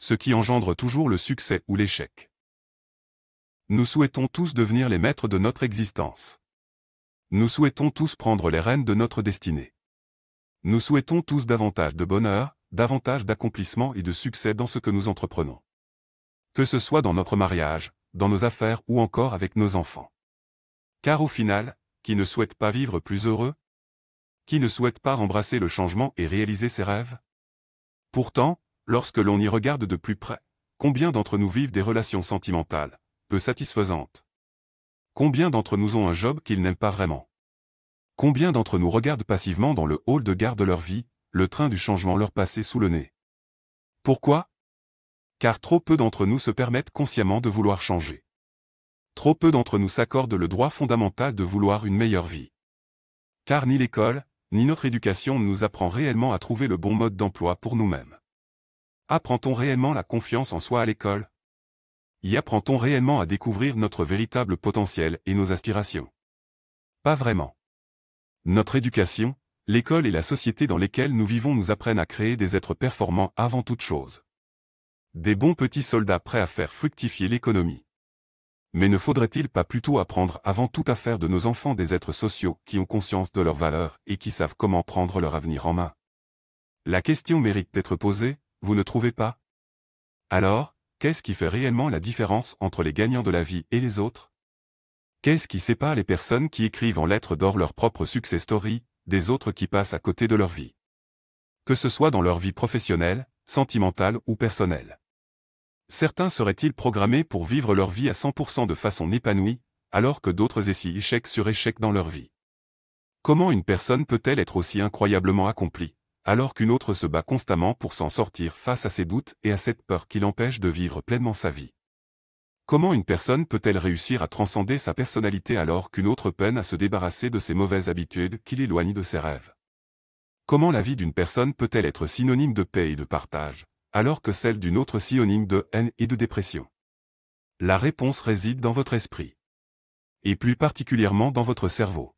ce qui engendre toujours le succès ou l'échec. Nous souhaitons tous devenir les maîtres de notre existence. Nous souhaitons tous prendre les rênes de notre destinée. Nous souhaitons tous davantage de bonheur, davantage d'accomplissement et de succès dans ce que nous entreprenons. Que ce soit dans notre mariage, dans nos affaires ou encore avec nos enfants. Car au final, qui ne souhaite pas vivre plus heureux? Qui ne souhaite pas embrasser le changement et réaliser ses rêves? Pourtant, lorsque l'on y regarde de plus près, combien d'entre nous vivent des relations sentimentales, peu satisfaisantes? Combien d'entre nous ont un job qu'ils n'aiment pas vraiment? Combien d'entre nous regardent passivement dans le hall de gare de leur vie, le train du changement leur passer sous le nez? Pourquoi? Car trop peu d'entre nous se permettent consciemment de vouloir changer. Trop peu d'entre nous s'accordent le droit fondamental de vouloir une meilleure vie. Car ni l'école, ni notre éducation ne nous apprend réellement à trouver le bon mode d'emploi pour nous-mêmes. Apprend-on réellement la confiance en soi à l'école? Y apprend-on réellement à découvrir notre véritable potentiel et nos aspirations? Pas vraiment. Notre éducation, l'école et la société dans lesquelles nous vivons nous apprennent à créer des êtres performants avant toute chose. Des bons petits soldats prêts à faire fructifier l'économie. Mais ne faudrait-il pas plutôt apprendre avant tout à faire de nos enfants des êtres sociaux qui ont conscience de leurs valeurs et qui savent comment prendre leur avenir en main? La question mérite d'être posée, vous ne trouvez pas? Alors, qu'est-ce qui fait réellement la différence entre les gagnants de la vie et les autres? Qu'est-ce qui sépare les personnes qui écrivent en lettres d'or leur propre success story, des autres qui passent à côté de leur vie? Que ce soit dans leur vie professionnelle, sentimentale ou personnelle. Certains seraient-ils programmés pour vivre leur vie à 100% de façon épanouie, alors que d'autres essient échec sur échec dans leur vie? Comment une personne peut-elle être aussi incroyablement accomplie, alors qu'une autre se bat constamment pour s'en sortir face à ses doutes et à cette peur qui l'empêche de vivre pleinement sa vie? Comment une personne peut-elle réussir à transcender sa personnalité alors qu'une autre peine à se débarrasser de ses mauvaises habitudes qui l'éloignent de ses rêves? Comment la vie d'une personne peut-elle être synonyme de paix et de partage, alors que celle d'une autre synonyme de haine et de dépression? La réponse réside dans votre esprit. Et plus particulièrement dans votre cerveau.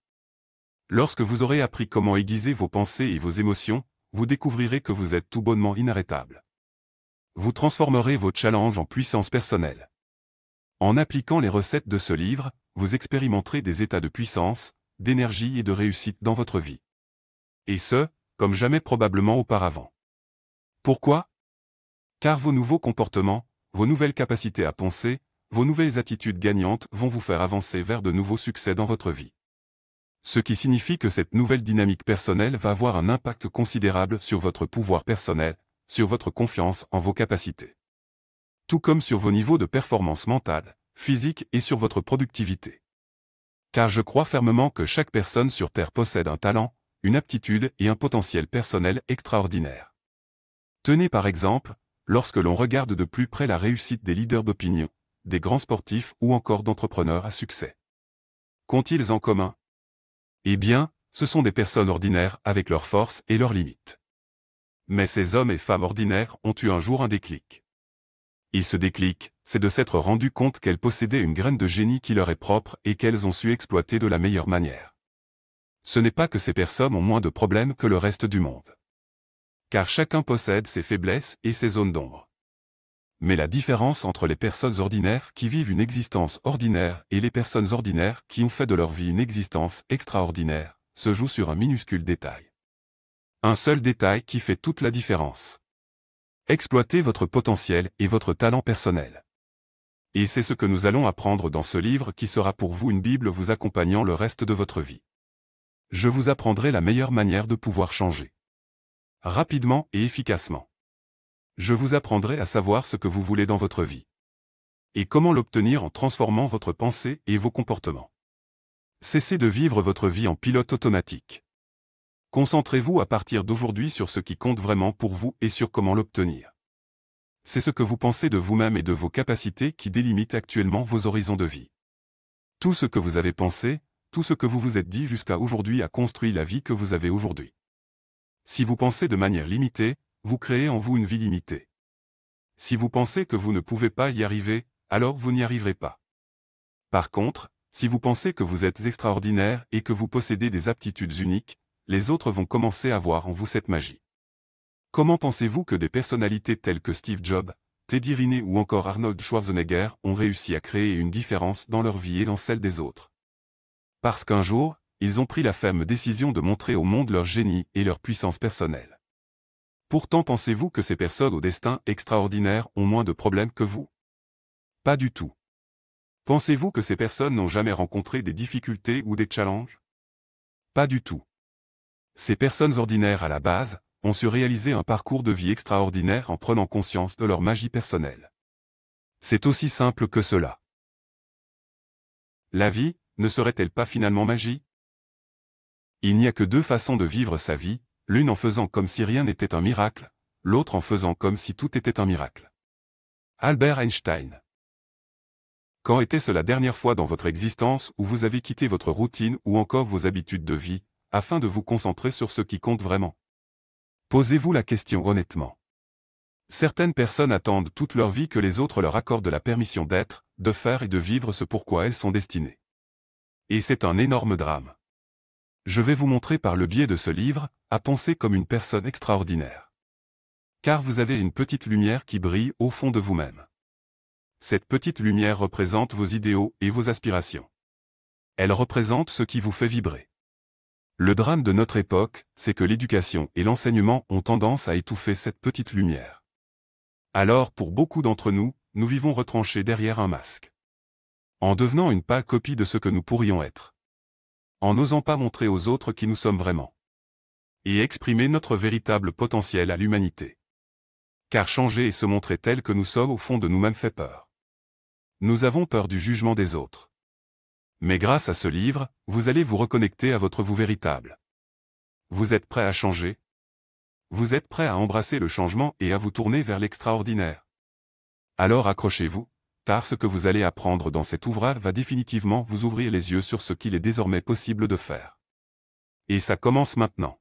Lorsque vous aurez appris comment aiguiser vos pensées et vos émotions, vous découvrirez que vous êtes tout bonnement inarrêtable. Vous transformerez vos challenges en puissance personnelle. En appliquant les recettes de ce livre, vous expérimenterez des états de puissance, d'énergie et de réussite dans votre vie. Et ce, comme jamais probablement auparavant. Pourquoi? Car vos nouveaux comportements, vos nouvelles capacités à penser, vos nouvelles attitudes gagnantes vont vous faire avancer vers de nouveaux succès dans votre vie. Ce qui signifie que cette nouvelle dynamique personnelle va avoir un impact considérable sur votre pouvoir personnel, sur votre confiance en vos capacités. Tout comme sur vos niveaux de performance mentale, physique et sur votre productivité. Car je crois fermement que chaque personne sur Terre possède un talent, une aptitude et un potentiel personnel extraordinaire. Tenez par exemple, lorsque l'on regarde de plus près la réussite des leaders d'opinion, des grands sportifs ou encore d'entrepreneurs à succès. Qu'ont-ils en commun? Eh bien, ce sont des personnes ordinaires avec leurs forces et leurs limites. Mais ces hommes et femmes ordinaires ont eu un jour un déclic. Et ce déclic, c'est de s'être rendu compte qu'elles possédaient une graine de génie qui leur est propre et qu'elles ont su exploiter de la meilleure manière. Ce n'est pas que ces personnes ont moins de problèmes que le reste du monde. Car chacun possède ses faiblesses et ses zones d'ombre. Mais la différence entre les personnes ordinaires qui vivent une existence ordinaire et les personnes ordinaires qui ont fait de leur vie une existence extraordinaire, se joue sur un minuscule détail. Un seul détail qui fait toute la différence. Exploitez votre potentiel et votre talent personnel. Et c'est ce que nous allons apprendre dans ce livre qui sera pour vous une Bible vous accompagnant le reste de votre vie. Je vous apprendrai la meilleure manière de pouvoir changer. Rapidement et efficacement. Je vous apprendrai à savoir ce que vous voulez dans votre vie. Et comment l'obtenir en transformant votre pensée et vos comportements. Cessez de vivre votre vie en pilote automatique. Concentrez-vous à partir d'aujourd'hui sur ce qui compte vraiment pour vous et sur comment l'obtenir. C'est ce que vous pensez de vous-même et de vos capacités qui délimitent actuellement vos horizons de vie. Tout ce que vous avez pensé, tout ce que vous vous êtes dit jusqu'à aujourd'hui a construit la vie que vous avez aujourd'hui. Si vous pensez de manière limitée, vous créez en vous une vie limitée. Si vous pensez que vous ne pouvez pas y arriver, alors vous n'y arriverez pas. Par contre, si vous pensez que vous êtes extraordinaire et que vous possédez des aptitudes uniques, les autres vont commencer à voir en vous cette magie. Comment pensez-vous que des personnalités telles que Steve Jobs, Teddy Riner ou encore Arnold Schwarzenegger ont réussi à créer une différence dans leur vie et dans celle des autres. Parce qu'un jour, ils ont pris la ferme décision de montrer au monde leur génie et leur puissance personnelle. Pourtant, pensez-vous que ces personnes au destin extraordinaire ont moins de problèmes que vous? Pas du tout. Pensez-vous que ces personnes n'ont jamais rencontré des difficultés ou des challenges? Pas du tout. Ces personnes ordinaires à la base ont su réaliser un parcours de vie extraordinaire en prenant conscience de leur magie personnelle. C'est aussi simple que cela. La vie, ne serait-elle pas finalement magie? Il n'y a que deux façons de vivre sa vie, l'une en faisant comme si rien n'était un miracle, l'autre en faisant comme si tout était un miracle. Albert Einstein. Quand était-ce la dernière fois dans votre existence où vous avez quitté votre routine ou encore vos habitudes de vie, afin de vous concentrer sur ce qui compte vraiment? Posez-vous la question honnêtement. Certaines personnes attendent toute leur vie que les autres leur accordent la permission d'être, de faire et de vivre ce pourquoi elles sont destinées. Et c'est un énorme drame. Je vais vous montrer par le biais de ce livre, à penser comme une personne extraordinaire. Car vous avez une petite lumière qui brille au fond de vous-même. Cette petite lumière représente vos idéaux et vos aspirations. Elle représente ce qui vous fait vibrer. Le drame de notre époque, c'est que l'éducation et l'enseignement ont tendance à étouffer cette petite lumière. Alors, pour beaucoup d'entre nous, nous vivons retranchés derrière un masque. En devenant une pâle copie de ce que nous pourrions être. En n'osant pas montrer aux autres qui nous sommes vraiment. Et exprimer notre véritable potentiel à l'humanité. Car changer et se montrer tel que nous sommes au fond de nous-mêmes fait peur. Nous avons peur du jugement des autres. Mais grâce à ce livre, vous allez vous reconnecter à votre vous véritable. Vous êtes prêt à changer? Vous êtes prêt à embrasser le changement et à vous tourner vers l'extraordinaire? Alors accrochez-vous, car ce que vous allez apprendre dans cet ouvrage va définitivement vous ouvrir les yeux sur ce qu'il est désormais possible de faire. Et ça commence maintenant.